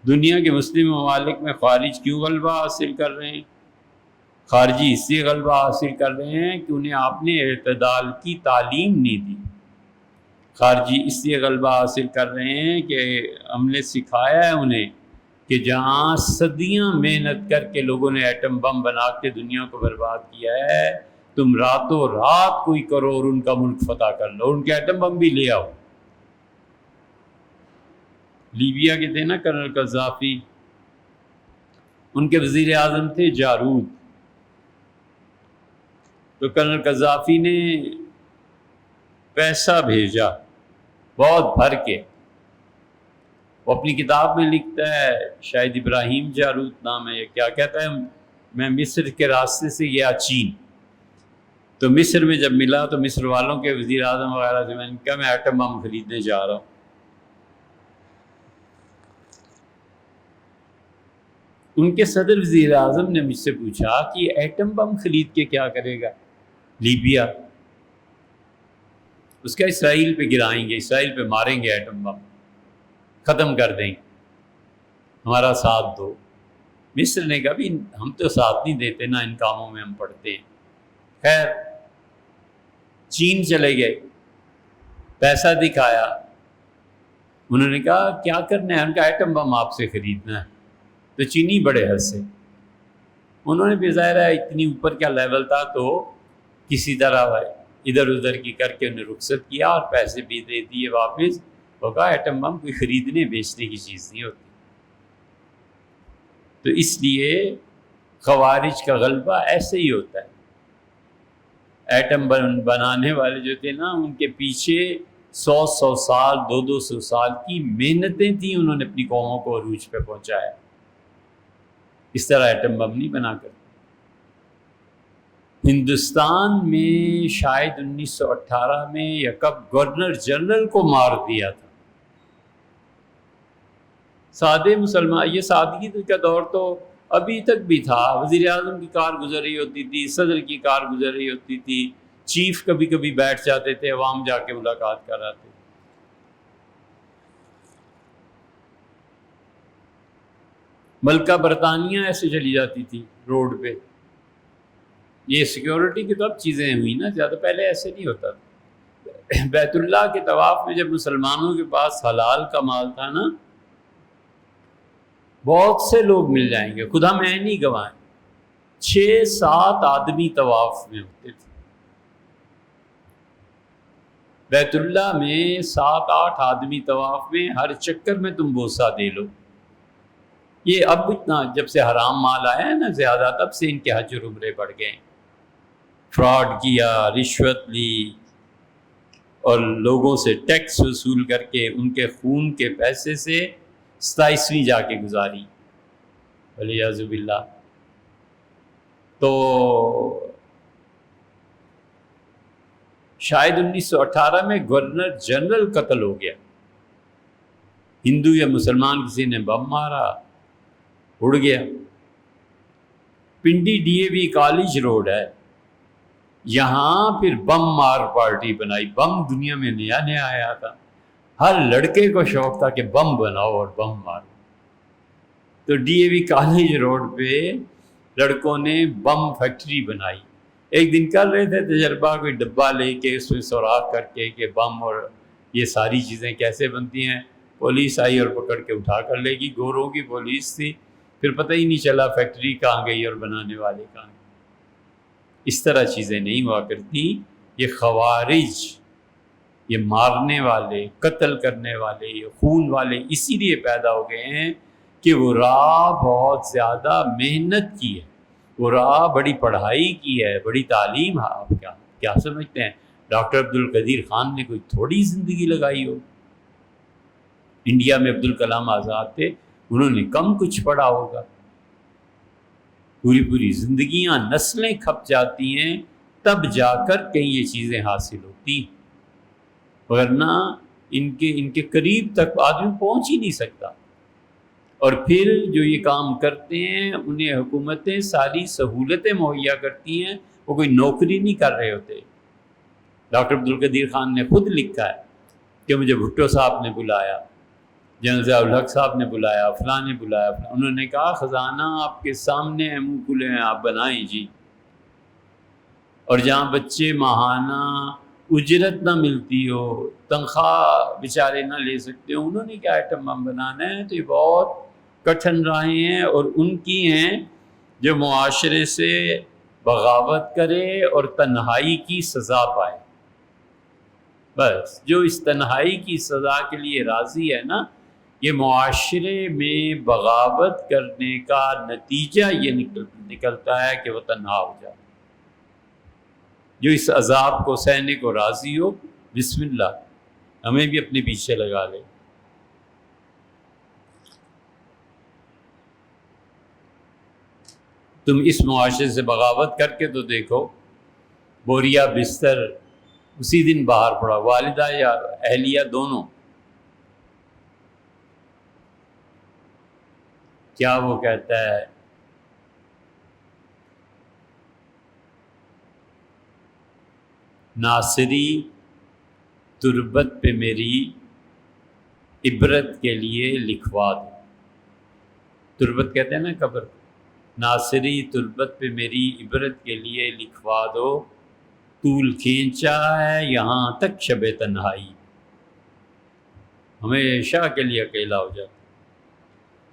دنیا کے مسلم ممالک میں خوارج کیوں غلبہ حاصل کر رہے ہیں؟ خارجی اس لیے غلبہ حاصل کر رہے ہیں کہ انہیں آپ نے اعتدال کی تعلیم نہیں دی۔ خارجی اس لیے غلبہ حاصل کر رہے ہیں کہ ہم نے سکھایا ہے انہیں کہ جہاں صدیاں محنت کر کے لوگوں نے ایٹم بم بنا کے دنیا کو برباد کیا ہے، تم راتوں رات کوئی کرو اور ان کا ملک فتح کر لو، ان کے ایٹم بم بھی لے آؤ۔ لیبیا کے تھے نا کرنل قذافی، ان کے وزیر اعظم تھے جارود، تو کرنل قذافی نے پیسہ بھیجا بہت بھر کے۔ وہ اپنی کتاب میں لکھتا ہے، شاید ابراہیم جارود نام ہے، کیا کہتا ہے، میں مصر کے راستے سے گیا چین، تو مصر میں جب ملا تو مصر والوں کے وزیر اعظم وغیرہ سے میں نے کہا میں ایٹم بم خریدنے جا رہا ہوں۔ ان کے صدر وزیر اعظم نے مجھ سے پوچھا کہ ایٹم بم خرید کے کیا کرے گا لیبیا؟ اس کا اسرائیل پہ گرائیں گے، اسرائیل پہ ماریں گے ایٹم بم، ختم کر دیں گے، ہمارا ساتھ دو۔ مصر نے کہا بھی ہم تو ساتھ نہیں دیتے نا، ان کاموں میں ہم پڑھتے ہیں۔ خیر چین چلے گئے، پیسہ دکھایا، انہوں نے کہا کیا کرنا ہے؟ ان کا ایٹم بم آپ سے خریدنا ہے۔ تو چینی بڑے ہنسے، انہوں نے بھی ظاہر ہے اتنی اوپر کا لیول تھا تو کسی طرح ادھر ادھر کی کر کے انہیں رخصت کیا اور پیسے بھی دے دیے واپس۔ وہ کہا ایٹم بم کوئی خریدنے بیچنے کی چیز نہیں ہوتی۔ تو اس لیے خوارج کا غلبہ ایسے ہی ہوتا ہے۔ ایٹم بنانے والے جو تھے نا، ان کے پیچھے 100 سال 200 سال کی محنتیں تھیں، انہوں نے اپنی قوموں کو عروج پہ پہنچایا۔ اس طرح ایٹم بم نہیں بنا کرتے۔ ہندوستان میں شاید 1918 میں یا کب گورنر جنرل کو مار دیا تھا۔ سادے مسلمان، یہ سادگی کا دور تو ابھی تک بھی تھا، وزیر اعظم کی کار گزر رہی ہوتی تھی، صدر کی کار گزر رہی ہوتی تھی، چیف کبھی کبھی بیٹھ جاتے تھے، عوام جا کے ملاقات کر آتے۔ ملکہ برطانیہ ایسے چلی جاتی تھی روڈ پہ۔ یہ سیکیورٹی کی تو اب چیزیں ہوئی نا، زیادہ پہلے ایسے نہیں ہوتا تھا۔ بیت اللہ کے طواف میں جب مسلمانوں کے پاس حلال کا مال تھا نا، بہت سے لوگ مل جائیں گے، خدا میں نہیں گوائیں، 6-7 آدمی طواف میں ہوتے تھے۔ بیت اللہ میں 7-8 آدمی طواف میں، ہر چکر میں تم بوسہ دے لو۔ یہ اب اتنا جب سے حرام مال آیا ہے نا زیادہ، تب سے ان کے حج اور عمرے بڑھ گئے۔ فراڈ کیا، رشوت لی، اور لوگوں سے ٹیکس وصول کر کے ان کے خون کے پیسے سے 27ویں جا کے گزاری، والعیاذ باللہ۔ تو شاید 1918 میں گورنر جنرل قتل ہو گیا، ہندو یا مسلمان کسی نے بم مارا، اڑ گیا۔ Pindi D A V college road ہے، یہاں پھر بم مار پارٹی بنائی۔ بم دنیا میں نیا نیا آیا تھا، ہر لڑکے کو شوق تھا کہ بم بناؤ اور بم مارو۔ تو D A V college road پہ لڑکوں نے بم فیکٹری بنائی۔ ایک دن کر رہے تھے تجربہ، کوئی ڈبہ لے کے اس میں سوراخ کر کے کہ بم اور یہ ساری چیزیں کیسے بنتی ہیں۔ پولیس آئی اور پکڑ کے اٹھا کر لے گی، گوروں کی پولیس تھی، پھر پتہ ہی نہیں چلا فیکٹری کہاں گئی اور بنانے والے کہاں گئے۔ اس طرح چیزیں نہیں ہوا کرتی۔ یہ خوارج، یہ مارنے والے، قتل کرنے والے، یہ خون والے اسی لیے پیدا ہو گئے ہیں کہ وہ راہ بہت زیادہ محنت کی ہے، وہ راہ بڑی پڑھائی کی ہے، بڑی تعلیم۔ آپ کیا سمجھتے ہیں ڈاکٹر عبدالقدیر خان نے کوئی تھوڑی زندگی لگائی ہو؟ انڈیا میں عبدالکلام آزاد تھے، انہوں نے کم کچھ پڑھا ہوگا۔ پوری زندگیاں، نسلیں کھپ جاتی ہیں، تب جا کر کہیں یہ چیزیں حاصل ہوتی، ورنہ ان کے قریب تک آدمی پہنچ ہی نہیں سکتا۔ اور پھر جو یہ کام کرتے ہیں انہیں حکومتیں ساری سہولتیں مہیا کرتی ہیں، وہ کوئی نوکری نہیں کر رہے ہوتے۔ ڈاکٹر عبدالقدیر خان نے خود لکھا ہے کہ مجھے بھٹو صاحب نے بلایا جنرل ضیاء الحق صاحب نے بلایا، فلاں نے بلایا، انہوں نے کہا خزانہ آپ کے سامنے ہے، منہ کھلے ہیں، آپ بنائیں جی۔ اور جہاں بچے ماہانہ اجرت نہ ملتی ہو، تنخواہ بیچارے نہ لے سکتے ہو، انہوں نے کیا ایٹم بم بنانا ہے؟ تو یہ بہت کٹھن راہیں ہیں، اور ان کی ہیں جو معاشرے سے بغاوت کرے اور تنہائی کی سزا پائے۔ بس جو اس تنہائی کی سزا کے لیے راضی ہے نا، یہ معاشرے میں بغاوت کرنے کا نتیجہ یہ نکلتا ہے کہ وہ تنہا ہو جائے۔ جو اس عذاب کو سہنے کو راضی ہو، بسم اللہ، ہمیں بھی اپنے پیچھے لگا لے۔ تم اس معاشرے سے بغاوت کر کے تو دیکھو، بوریا بستر اسی دن باہر پڑا، والدہ یا اہلیہ دونوں۔ کیا وہ کہتا ہے، ناصری تربت پہ میری عبرت کے لیے لکھوا دو۔ تربت کہتے ہیں نا قبر کو، ناصری تربت پہ میری عبرت کے لیے لکھوا دو، طول کھینچا ہے یہاں تک شب تنہائی، ہمیشہ کے لیے اکیلا ہو جاتا۔